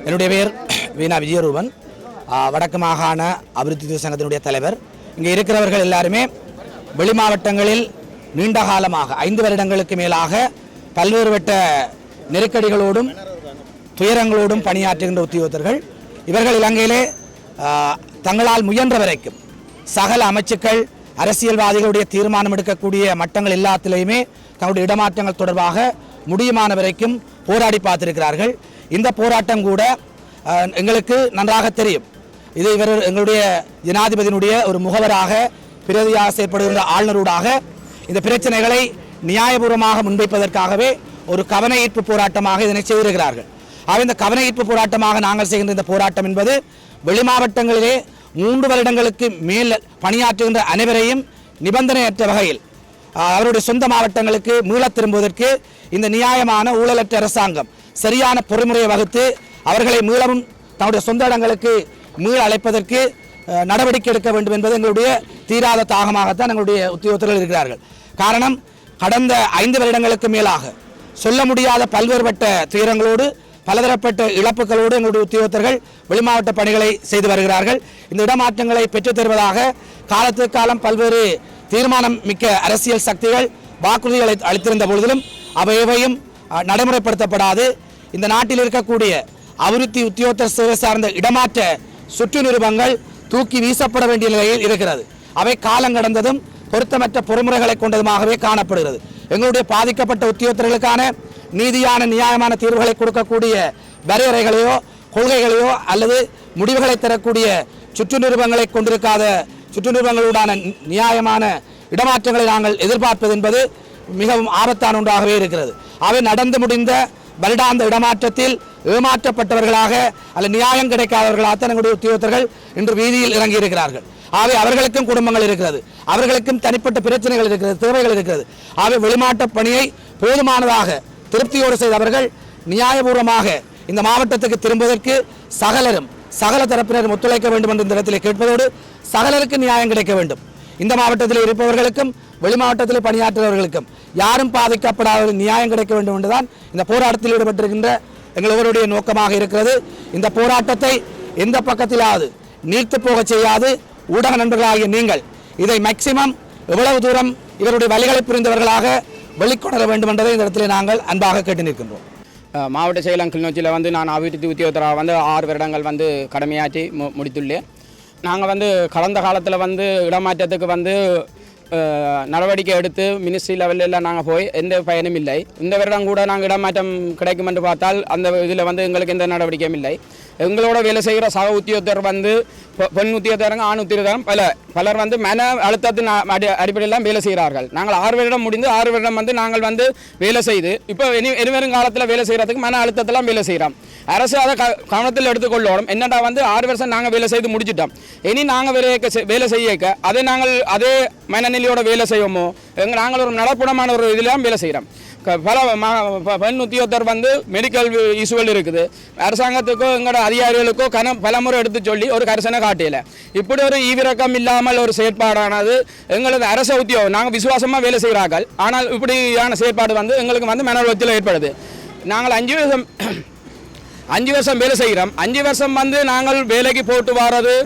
என்னுடைய பேர் வீணா விஜயரூபன், வடக்கு மாகாண அபிவிருத்தி சங்கத்தினுடைய தலைவர். இங்கே இருக்கிறவர்கள் எல்லாருமே வெளி மாவட்டங்களில் நீண்ட காலமாக 5 வருடங்களுக்கு மேலாக பல்வேறுபட்ட நெருக்கடிகளோடும் துயரங்களோடும் பணியாற்றுகின்ற உத்தியோகத்தர்கள். இவர்கள் இலங்கையிலே தங்களால் முயன்ற வரைக்கும் சகல அமைச்சுக்கள் அரசியல்வாதிகளுடைய தீர்மானம் எடுக்கக்கூடிய மட்டங்கள் எல்லாத்திலையுமே தங்களுடைய இடமாற்றங்கள் தொடர்பாக முடியுமான வரைக்கும் போராடி பார்த்திருக்கிறார்கள். இந்த போராட்டம் கூட எங்களுக்கு நன்றாக தெரியும். இது எங்களுடைய ஜனாதிபதியினுடைய ஒரு முகவராக பிரதியாக செயற்படுகின்ற ஆளுநரூடாக இந்த பிரச்சனைகளை நியாயபூர்வமாக முன்வைப்பதற்காகவே ஒரு கவன ஈர்ப்பு போராட்டமாக இதனை செய்திருக்கிறார்கள். ஆக இந்த கவன ஈர்ப்பு போராட்டமாக நாங்கள் செய்கின்ற இந்த போராட்டம் என்பது வெளி மாவட்டங்களிலே 3 வருடங்களுக்கு மேல் பணியாற்றுகின்ற அனைவரையும் நிபந்தனையற்ற வகையில் அவருடைய சொந்த மாவட்டங்களுக்கு மீளத் திரும்புவதற்கு இந்த நியாயமான ஊழலற்ற அரசாங்கம் சரியான பொறிமுறையை வகுத்து அவர்களை மீளவும் தன்னுடைய சொந்த இடங்களுக்கு மீள அழைப்பதற்கு நடவடிக்கை எடுக்க வேண்டும் என்பது எங்களுடைய தீராத தாகமாகத்தான் எங்களுடைய உத்தியோகத்தர்கள் இருக்கிறார்கள். காரணம், கடந்த 5 வருடங்களுக்கு மேலாக சொல்ல முடியாத பல்வேறுபட்ட துயரங்களோடு பலதரப்பட்ட இழப்புகளோடு எங்களுடைய உத்தியோகத்தர்கள் வெளிமாவட்ட பணிகளை செய்து வருகிறார்கள். இந்த இடமாற்றங்களை பெற்றுத் தருவதாக காலத்துக்கு காலம் பல்வேறு தீர்மானம் மிக்க அரசியல் சக்திகள் வாக்குறுதிகளை அளித்திருந்த பொழுதிலும் அவையவையும் நடைமுறைப்படுத்தப்படாது இந்த நாட்டில் இருக்கக்கூடிய அபிவிருத்தி உத்தியோகத்தர் சேவை சார்ந்த இடமாற்ற சுற்று நிருபங்கள் தூக்கி வீசப்பட வேண்டிய நிலையில் இருக்கிறது. அவை காலம் கடந்ததும் பொருத்தமற்ற பொறுமுறைகளை கொண்டதுமாகவே காணப்படுகிறது. எங்களுடைய பாதிக்கப்பட்ட உத்தியோகத்தர்களுக்கான நீதியான நியாயமான தீர்வுகளை கொடுக்கக்கூடிய வரையறைகளையோ கொள்கைகளையோ அல்லது முடிவுகளை தரக்கூடிய சுற்று நிருபங்களை கொண்டிருக்காத சுற்று நிருபங்களுடான நியாயமான இடமாற்றங்களை நாங்கள் எதிர்பார்ப்பது என்பது மிகவும் ஆபத்தான ஒன்றாகவே இருக்கிறது. அவை நடந்து முடிந்த வருடாந்த இடமாற்றத்தில் ஏமாற்றப்பட்டவர்களாக அல்ல நியாயம் கிடைக்காதவர்களாக எங்களுடைய உத்தியோகத்தர்கள் இன்று வீதியில் இறங்கி இருக்கிறார்கள். ஆகவே அவர்களுக்கும் குடும்பங்கள் இருக்கிறது, அவர்களுக்கும் தனிப்பட்ட பிரச்சனைகள் இருக்கிறது, தேவைகள் இருக்கிறது. ஆகவே வெளிமாட்ட பணியை போதுமானதாக திருப்தியோடு செய்தவர்கள் நியாயபூர்வமாக இந்த மாவட்டத்துக்கு திரும்புவதற்கு சகல தரப்பினரும் ஒத்துழைக்க வேண்டும் என்று இந்த இடத்தில் கேட்பதோடு சகலருக்கு நியாயம் கிடைக்க வேண்டும். இந்த மாவட்டத்தில் இருப்பவர்களுக்கும் வெளி மாவட்டத்தில் பணியாற்றுபவர்களுக்கும் யாரும் பாதிக்கப்படாத நியாயம் கிடைக்க வேண்டும் என்றுதான் இந்த போராட்டத்தில் ஈடுபட்டிருக்கின்ற எங்கள் ஒவ்வொருடைய நோக்கமாக இருக்கிறது. இந்த போராட்டத்தை எந்த பக்கத்திலாவது நீர்த்து போக செய்யாது ஊடக நண்பர்களாகிய நீங்கள் இதை மேக்சிமம் எவ்வளவு தூரம் இவருடைய வழிகளை புரிந்தவர்களாக வெளிக்கொணர வேண்டும் என்பதை இந்த இடத்துல நாங்கள் அன்பாக கேட்டு நிற்கின்றோம். மாவட்ட செயலகம் கிளிநொச்சியில் நான் அபிவிருத்தி உத்தியோகத்தராக 6 வருடங்கள் கடமையாற்றி முடித்துள்ளேன். நாங்கள் கடந்த காலத்தில் இடமாற்றத்துக்கு நடவடிக்கை எடுத்து மினிஸ்ட்ரி லெவலில் நாங்கள் போய் எந்த பயனும் இல்லை. இந்த வருடம் கூட நாங்கள் இடமாற்றம் கிடைக்கும் என்று பார்த்தால் அந்த இதில் எங்களுக்கு எந்த நடவடிக்கையும் இல்லை. எங்களோட வேலை செய்கிற சக உத்தியோகத்தர் பெண் உத்தியோகத்தரங்க ஆண் உத்தியோகத்தரம் பலர் மன அழுத்தத்தின் அடிப்படையில் வேலை செய்கிறார்கள். நாங்கள் 6 வருடம் முடிந்து 6 வருடம் நாங்கள் வேலை செய்து இப்போ இனிவரும் காலத்தில் வேலை செய்கிறதுக்கு மன அழுத்தத்தெல்லாம் வேலை செய்கிறோம். அரசு அதை கவனத்தில் எடுத்துக்கொள்ளணும். என்னடா 6 வருஷம் நாங்கள் வேலை செய்து முடிச்சிட்டோம், இனி நாங்கள் வேலை செய்ய அதே நாங்கள் அதே மனநிலையோட வேலை செய்வோமோ நாங்கள் ஒரு நடப்புணமான ஒரு இதெல்லாம் வேலை செய்கிறோம். பல பெண் உத்தியோகத்தர் வந்து மெடிக்கல் இஷ்யூகள் இருக்குது. அரசாங்கத்துக்கோ எங்களோட அதிகாரிகளுக்கோ பலமுறை எடுத்து சொல்லி ஒரு கரிசனை காட்டியல. இப்படி ஒரு ஈவிரக்கம் இல்லாமல் ஒரு செயற்பாடானது எங்களது அரச உத்தியோகம் நாங்கள் விசுவாசமாக வேலை செய்கிறார்கள். ஆனால் இப்படியான செயற்பாடு வந்து எங்களுக்கு வந்து மன உளைச்சல் ஏற்படுது. நாங்கள் 5 வருஷம் வேலை செய்கிறோம். 5 வருஷம் வந்து நாங்கள் வேலைக்கு போட்டு வாரது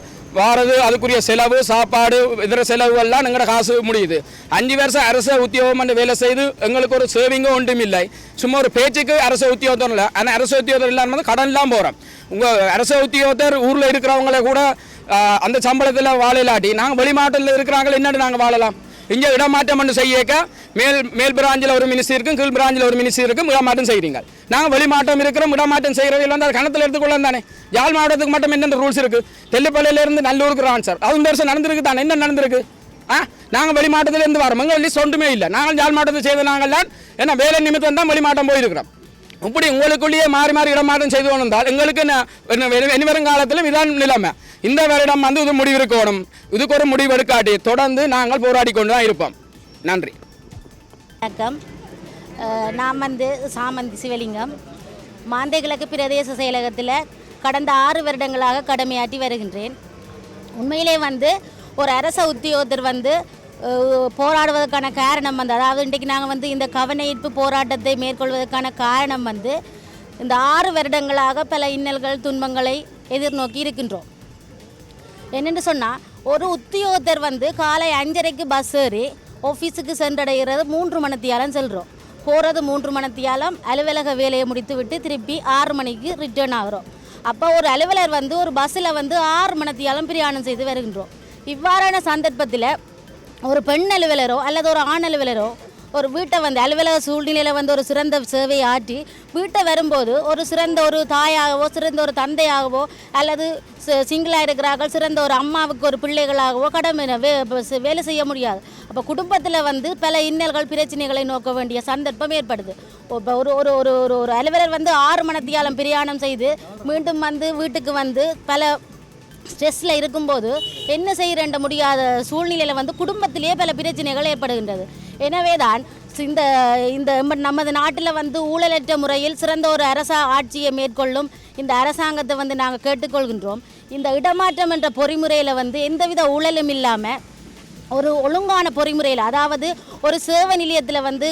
அதுக்குரிய செலவு சாப்பாடு இதர செலவுகள்லாம் எங்களோட காசு முடியுது. 5 வருஷம் அரச உத்தியோகம் என்று வேலை செய்து எங்களுக்கு ஒரு சேவிங்கும் ஒன்றும் இல்லை. சும்மா ஒரு பேச்சுக்கு அரச உத்தியோகத்தர் இல்லை. ஆனால் அரச உத்தியோகத்தர் இல்லாமல் கடன்லாம் போகிறோம். உங்கள் அரச உத்தியோகத்தர் ஊரில் இருக்கிறவங்கள கூட அந்த சம்பளத்தில் வாழலாட்டி நாங்கள் வெளிமாவட்டத்தில் இருக்கிறாங்க என்னென்னு நாங்கள் வாழலாம். இங்கே இடமாற்றம் ஒன்று செய்யக்க மேல் பிராஞ்சில் ஒரு மினிஸ்ட்ரி இருக்கும், கீழ் பிராஞ்சில் ஒரு மினிஸ்ட்ரி இருக்கும், இடமாற்றம் செய்கிறீங்க. நாங்கள் வெளிமாற்றம் இருக்கிறோம், இடமாற்றம் செய்கிறவங்க வந்து அது கணத்தில் எடுத்துக்கொள்ளலாம் தானே. யாழ் மாவட்டத்துக்கு மட்டும் என்னென்ன ரூல்ஸ் இருக்குது? தெல்லிப்பள்ளியிலேருந்து நல்லூருக்கு ட்ரான்ஸ்ஃபர் அது வருஷம் நடந்திருக்கு தானே. என்ன நடந்திருக்கு? நாங்கள் வெளிமாவட்டத்திலேருந்து வரோம், எங்கள் லிஸ்ட் ஒன்றுமே இல்லை. நாங்கள் யாழ் மாவட்டத்தை செய்த நாங்கள்லாம் ஏன்னா வேலை நிமித்தம் தான் வெளிமாவட்டம் போயிருக்கிறோம். இப்படி உங்களுக்குள்ளேயே மாறி மாறி இடமாற்றம் செய்து கொண்டிருந்தால் எங்களுக்கு இனி வரும் காலத்திலும் இதான் நிலைமை. இந்த வருடம் வந்து இது முடிவிருக்கணும். இதுக்கு ஒரு முடிவு எடுக்காட்டி தொடர்ந்து நாங்கள் போராடி கொண்டு தான் இருப்போம். நன்றி. வணக்கம். நான் வந்து சாமந்தி சிவலிங்கம், மாந்தை கிழக்கு பிரதேச செயலகத்தில் கடந்த 6 வருடங்களாக கடமையாற்றி வருகின்றேன். உண்மையிலே வந்து ஒரு அரச உத்தியோகத்தர் வந்து போராடுவதற்கான காரணம் வந்து அதாவது இன்றைக்கு நாங்கள் வந்து இந்த கவனஈர்ப்பு போராட்டத்தை மேற்கொள்வதற்கான காரணம் வந்து இந்த 6 வருடங்களாக பல இன்னல்கள் துன்பங்களை எதிர்நோக்கி இருக்கின்றோம். என்னென்னு சொன்னால் ஒரு உத்தியோகத்தர் வந்து காலை 5:30க்கு பஸ் ஏறி ஆஃபீஸுக்கு சென்றடைகிறது 3 மணித்தியாலம் செல்கிறோம். போகிறது 3 மணித்தியாலம், அலுவலக வேலையை முடித்து விட்டு திருப்பி 6 மணிக்கு ரிட்டர்ன் ஆகிறோம். அப்போ ஒரு அலுவலர் வந்து ஒரு பஸ்ஸில் வந்து 6 மணித்தியாலம் பிரயாணம் செய்து வருகின்றோம். இவ்வாறான சந்தர்ப்பத்தில் ஒரு பெண் அலுவலரோ அல்லது ஒரு ஆண் அலுவலரோ ஒரு வீட்டை வந்து அலுவலக சூழ்நிலையில் வந்து ஒரு சிறந்த சேவையை ஆற்றி வீட்டை வரும்போது ஒரு சிறந்த ஒரு தாயாகவோ சிறந்த ஒரு தந்தையாகவோ அல்லது சிங்கிளாக இருக்கிறார்கள் சிறந்த ஒரு அம்மாவுக்கு ஒரு பிள்ளைகளாகவோ வேலை செய்ய முடியாது. அப்போ குடும்பத்தில் வந்து பல இன்னல்கள் பிரச்சனைகளை நோக்க வேண்டிய சந்தர்ப்பம் ஏற்படுது. இப்போ ஒரு ஒரு ஒரு ஒரு அலுவலர் வந்து 6 மணித்தியாலம் பிரயாணம் செய்து மீண்டும் வந்து வீட்டுக்கு வந்து பல ஸ்ட்ரெஸ்ஸில் இருக்கும்போது என்ன செய்கிற முடியாத சூழ்நிலையில் வந்து குடும்பத்திலேயே பல பிரச்சனைகள் ஏற்படுகின்றது. எனவே தான் இந்த இந்த நமது நாட்டில் வந்து ஊழலற்ற முறையில் சிறந்த ஒரு அரச ஆட்சியை மேற்கொள்ளும் இந்த அரசாங்கத்தை வந்து நாங்கள் கேட்டுக்கொள்கின்றோம். இந்த இடமாற்றம் என்ற பொறிமுறையில் வந்து எந்தவித ஊழலும் இல்லாமல் ஒரு ஒழுங்கான பொறிமுறையில் அதாவது ஒரு சேவை நிலையத்தில் வந்து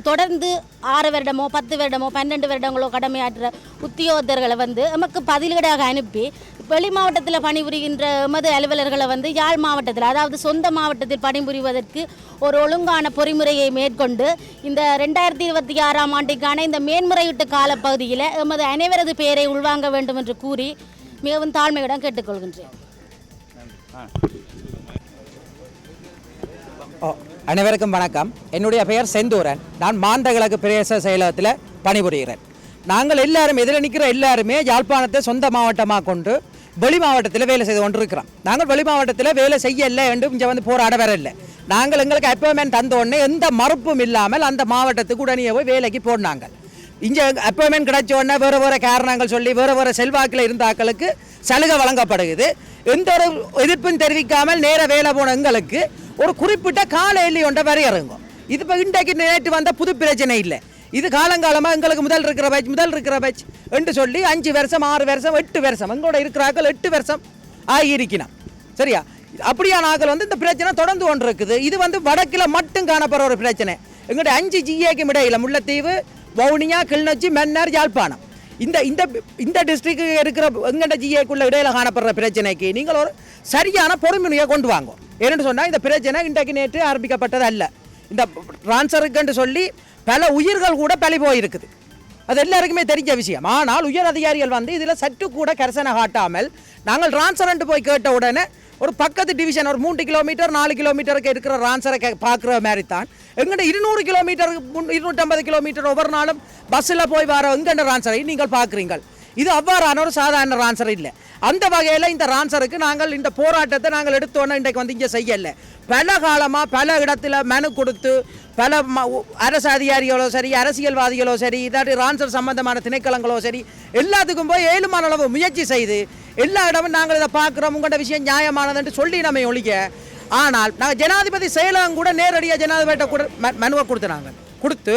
தொடர்ந்து 6 வருடமோ 10 வருடமோ 12 வருடங்களோ கடமையாற்றுற உத்தியோகத்தர்களை வந்து நமக்கு பதிலீடாக அனுப்பி வெளி மாவட்டத்தில் பணிபுரிகின்ற எமது அலுவலர்களை வந்து யாழ் மாவட்டத்தில் அதாவது சொந்த மாவட்டத்தில் பணிபுரிவதற்கு ஒரு ஒழுங்கான பொறிமுறையை மேற்கொண்டு இந்த 2026ஆம் ஆண்டுக்கான இந்த மேன்முறையீட்டு காலப்பகுதியில் எமது அனைவரது பெயரை உள்வாங்க வேண்டும் என்று கூறி மிகவும் தாழ்மையுடன் கேட்டுக்கொள்கின்றேன். அனைவருக்கும் வணக்கம். என்னுடைய பெயர் செந்தூரன். நான் மாந்தை கிழக்கு பிரதேச செயலகத்தில் பணிபுரிகிறேன். நாங்கள் எல்லாரும் எதில் நிற்கிற எல்லாருமே யாழ்ப்பாணத்தை சொந்த மாவட்டமாக கொண்டு வெளி மாவட்டத்தில் வேலை செய்து கொண்டிருக்கிறோம். நாங்கள் வெளி மாவட்டத்தில் வேலை செய்யலை என்று இங்கே வந்து போராட வரல. நாங்கள் எங்களுக்கு அப்பாயின்மெண்ட் தந்த உடனே எந்த மறுப்பும் இல்லாமல் அந்த மாவட்டத்துக்கு உடனே போய் வேலைக்கு போனாங்க. இங்கே அப்பாயின்மெண்ட் கிடைச்ச உடனே வேறு காரணங்கள் சொல்லி வேறு செல்வாக்கில் இருந்த ஆக்களுக்கு சலுகை வழங்கப்படுகிறது. எந்த ஒரு எதிர்ப்பும் தெரிவிக்காமல் நேர வேலை போன எங்களுக்கு ஒரு குறிப்பிட்ட கால எல்லை ஒன்றை வரையறுங்கும். இது இப்போ இன்றைக்கு நேற்று வந்த புது பிரச்சனை இல்லை. இது காலங்காலமாக எங்களுக்கு முதல் இருக்கிற பேட்ச் என்று சொல்லி 5 வருஷம் 6 வருஷம் 8 வருஷம் எங்களோட இருக்கிறார்கள் 8 வருஷம் ஆகியிருக்கணும். சரியா? அப்படியான ஆக்கள் வந்து இந்த பிரச்சனை தொடர்ந்து கொண்டு இருக்குது. இது வந்து வடக்கில் மட்டும் காணப்படுற ஒரு பிரச்சனை. எங்களுடைய 5 ஜிஏக்கும் இடையில முல்லைத்தீவு, வவுனியா, கிளிநொச்சி, மன்னார், யாழ்ப்பாணம் இந்த டிஸ்ட்ரிக்ட் இருக்கிற எங்கள்ட ஜிஏக்குள்ள இடையில காணப்படுற பிரச்சனைக்கு நீங்கள் ஒரு சரியான பொறுமையை கொண்டு வாங்க. ஏன்னு சொன்னால் இந்த பிரச்சனை இன்றைக்கு நேற்று ஆரம்பிக்கப்பட்டது அல்ல. இந்த டிரான்ஸ்ஃபருக்குன்னு சொல்லி பல உயிர்கள் கூட பலி போயிருக்குது. அது எல்லாருக்குமே தெரிஞ்ச விஷயம். ஆனால் உயர் அதிகாரிகள் வந்து இதில் சற்று கூட கரிசனை காட்டாமல் நாங்கள் டிரான்ஸ்ஃபர்ன்ட்டு போய் கேட்ட உடனே ஒரு பக்கத்து டிவிஷன் ஒரு 3 கிலோமீட்டர் 4 கிலோமீட்டருக்கு இருக்கிற டிரான்ஸ்ஃபரை பார்க்குற மாதிரி தான் எங்கள்கிட்ட 200 கிலோமீட்டர் 250 கிலோமீட்டர் ஒவ்வொரு நாளும் பஸ்ஸில் போய் வர எங்கள்கிட்ட டிரான்ஸ்ஃபரை நீங்கள் பார்க்குறீங்கள். இது அவ்வாறான ஒரு சாதாரண டிரான்ஸ்ஃபர் இல்லை. அந்த வகையில் இந்த டிரான்ஸ்ஃபருக்கு நாங்கள் இந்த போராட்டத்தை நாங்கள் எடுத்தோன்னே இன்றைக்கு வந்து இங்கே செய்யலை. பல காலமாக பல இடத்துல மனு கொடுத்து பல அரசு அதிகாரிகளோ சரி அரசியல்வாதிகளோ சரி இதாட்டி டிரான்ஸ்ஃபர் சம்பந்தமான திணைக்களங்களோ சரி எல்லாத்துக்கும் போய் 7 அளவு முயற்சி செய்து எல்லா இடமும் நாங்கள் இதை பார்க்குறோம் உங்களோட விஷயம் நியாயமானதுன்ட்டு சொல்லி நம்ம ஒழிக்க. ஆனால் நாங்கள் ஜனாதிபதி செயலகம் கூட நேரடியாக ஜனாதிபதிட்ட கூட மனுவை கொடுத்து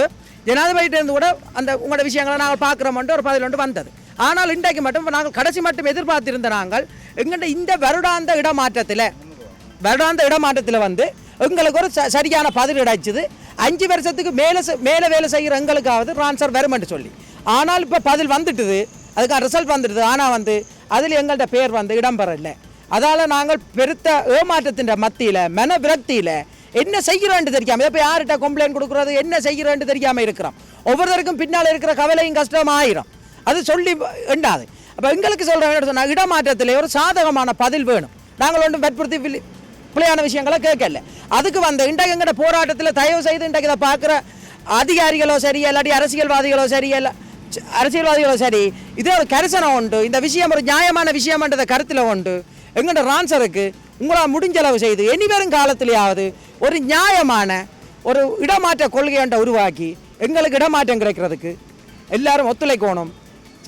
ஜனாதிபதியிலிருந்து கூட அந்த உங்களோட விஷயங்களை நாங்கள் பார்க்குறோம்ட்டு ஒரு பதில் ஒன்று வந்தது. ஆனால் இன்றைக்கு மட்டும் நாங்கள் கடைசி மட்டும் எதிர்பார்த்திருந்த நாங்கள் எங்கள்கிட்ட இந்த வருடாந்த இடமாற்றத்தில் வந்து எங்களுக்கு ஒரு சரியான பதில் கிடைச்சிது. 5 வருஷத்துக்கு மேலே வேலை செய்கிற எங்களுக்காவது ட்ரான்ஸ்ஃபர் வருமென்று சொல்லி. ஆனால் இப்போ பதில் வந்துட்டுது, அதுக்கான ரிசல்ட் வந்துடுது. ஆனால் வந்து அதில் எங்கள்கிட்ட பேர் வந்து இடம்பெறலை. அதால் நாங்கள் பெருத்த ஏமாற்றத்தின் மத்தியில் மன விரக்தியில் என்ன செய்கிறோன்னு தெரியாமல் இப்போ யார்கிட்ட கம்ப்ளைண்ட் கொடுக்குறது என்ன செய்கிறோன்னு தெரியாமல் இருக்கிறோம். ஒவ்வொருத்தருக்கும் பின்னால் இருக்கிற கவலையும் கஷ்டமாக ஆயிரும். அது சொல்லி எண்டாது. அப்போ எங்களுக்கு சொல்கிறேன் சொன்னால் இடமாற்றத்தில் ஒரு சாதகமான பதில் வேணும். நாங்கள் ஒன்றும் வற்புறுத்தி பிள்ளையான விஷயங்களை கேட்கல. அதுக்கு வந்து இன்றைக்கு எங்கள்கிட்ட போராட்டத்தில் தயவு செய்து இன்றைக்கு இதை பார்க்குற அதிகாரிகளோ சரி இல்லாட்டி அரசியல்வாதிகளோ சரி இதே ஒரு கரிசனம் உண்டு. இந்த விஷயம் ஒரு நியாயமான விஷயம்ன்றதை கருத்தில் உண்டு. எங்கள்கிட்ட ட்ரான்ஸ்ஃபருக்கு உங்களால் முடிஞ்சளவு செய்து இனிவரும் காலத்திலேயாவது ஒரு நியாயமான ஒரு இடமாற்ற கொள்கையை உருவாக்கி எங்களுக்கு இடமாற்றம் கிடைக்கிறதுக்கு எல்லாரும் ஒத்துழைக்கணும்.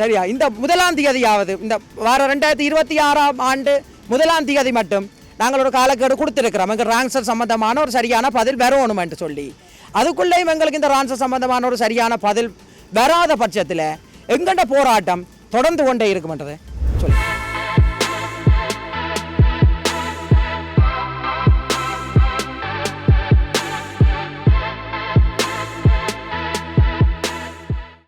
சரியா? இந்த 1ஆம் தேதியாவது இந்த வாரம் 2026ஆம் ஆண்டு 1ஆம் தேதி மட்டும் நாங்கள் ஒரு காலக்கெடு கொடுத்துருக்கிறோம். எங்கள் ட்ரான்ஸ்ஃபர் சம்பந்தமான ஒரு சரியான பதில் வரணும் என்று சொல்லி. அதுக்குள்ளேயும் எங்களுக்கு இந்த ட்ரான்ஸ்ஃபர் சம்பந்தமான ஒரு சரியான பதில் வராத பட்சத்தில் எங்கள்கிட்ட போராட்டம் தொடர்ந்து கொண்டே இருக்குமென்றது